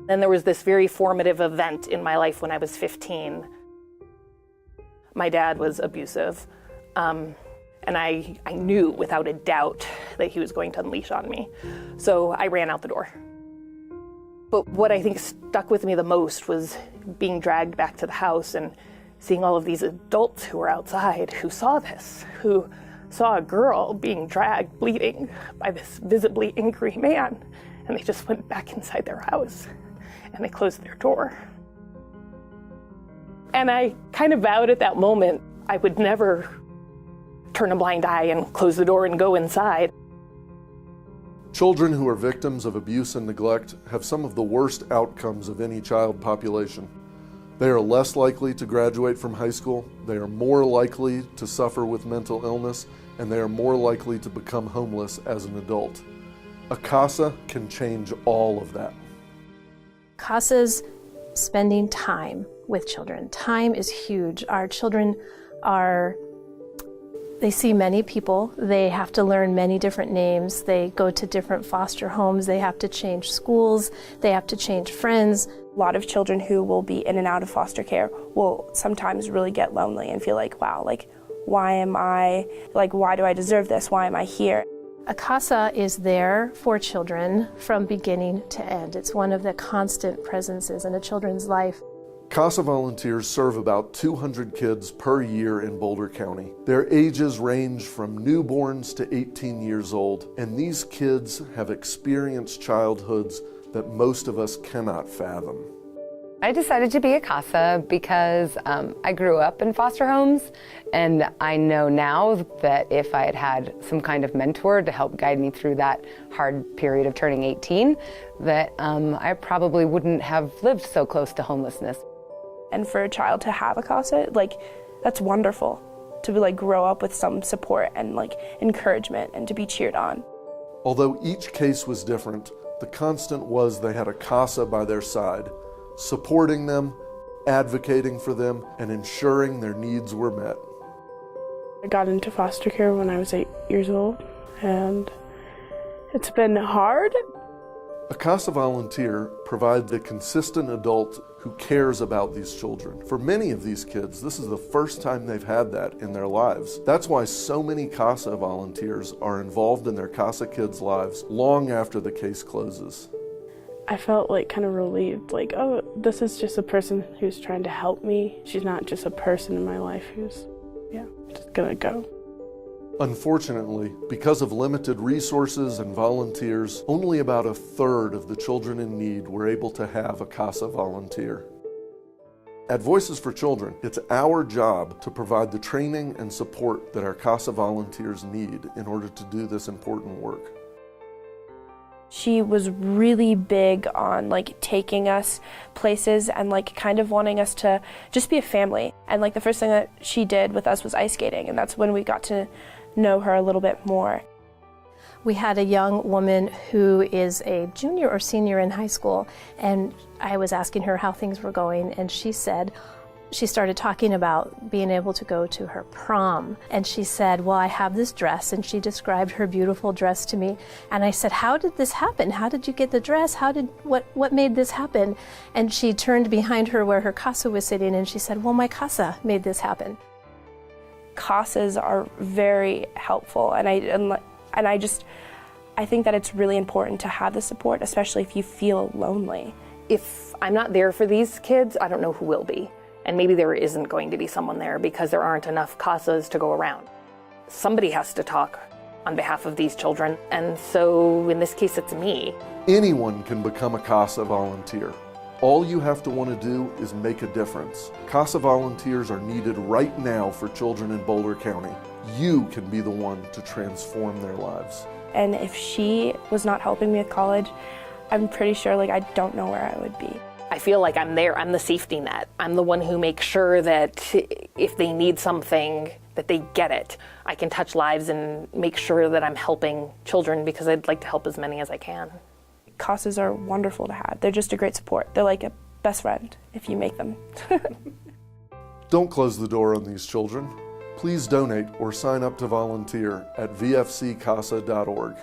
Then there was this very formative event in my life when I was 15. My dad was abusive, and I knew without a doubt that he was going to unleash on me. So I ran out the door. But what I think stuck with me the most was being dragged back to the house and seeing all of these adults who were outside who saw this, who saw a girl being dragged, bleeding, by this visibly angry man. And they just went back inside their house and they closed their door. And I kind of vowed at that moment I would never turn a blind eye and close the door and go inside. Children who are victims of abuse and neglect have some of the worst outcomes of any child population. They are less likely to graduate from high school, they are more likely to suffer with mental illness, and they are more likely to become homeless as an adult. A CASA can change all of that. CASA's spending time with children. Time is huge. Our children they see many people. They have to learn many different names. They go to different foster homes. They have to change schools. They have to change friends. A lot of children who will be in and out of foster care will sometimes really get lonely and feel like, wow, like, why do I deserve this? Why am I here? A CASA is there for children from beginning to end. It's one of the constant presences in a children's life. CASA volunteers serve about 200 kids per year in Boulder County. Their ages range from newborns to 18 years old, and these kids have experienced childhoods that most of us cannot fathom. I decided to be a CASA because I grew up in foster homes, and I know now that if I had had some kind of mentor to help guide me through that hard period of turning 18, that I probably wouldn't have lived so close to homelessness. And for a child to have a CASA, that's wonderful. To grow up with some support and encouragement and to be cheered on. Although each case was different, the constant was they had a CASA by their side, supporting them, advocating for them, and ensuring their needs were met. I got into foster care when I was 8 years old, and it's been hard. A CASA volunteer provides a consistent adult who cares about these children. For many of these kids, this is the first time they've had that in their lives. That's why so many CASA volunteers are involved in their CASA kids' lives long after the case closes. I felt kind of relieved, oh, this is just a person who's trying to help me. She's not just a person in my life who's, just gonna go. Unfortunately, because of limited resources and volunteers, only about 1/3 of the children in need were able to have a CASA volunteer. At Voices for Children, it's our job to provide the training and support that our CASA volunteers need in order to do this important work. She was really big on taking us places and kind of wanting us to just be a family. And the first thing that she did with us was ice skating, and that's when we got to know her a little bit more. We had a young woman who is a junior or senior in high school, and I was asking her how things were going, and she started talking about being able to go to her prom. And she said, well, I have this dress, and she described her beautiful dress to me. And I said, how did this happen? How did you get the dress? What made this happen? And she turned behind her where her CASA was sitting, and she said, well, my CASA made this happen. CASAs are very helpful, and I think that it's really important to have the support, especially if you feel lonely. If I'm not there for these kids, I don't know who will be. And maybe there isn't going to be someone there because there aren't enough CASAs to go around. Somebody has to talk on behalf of these children, and so in this case it's me. Anyone can become a CASA volunteer. All you have to want to do is make a difference. CASA volunteers are needed right now for children in Boulder County. You can be the one to transform their lives. And if she was not helping me with college, I'm pretty sure I don't know where I would be. I feel like I'm there, I'm the safety net. I'm the one who makes sure that if they need something, that they get it. I can touch lives and make sure that I'm helping children because I'd like to help as many as I can. CASAs are wonderful to have. They're just a great support. They're like a best friend if you make them. Don't close the door on these children. Please donate or sign up to volunteer at vfccasa.org.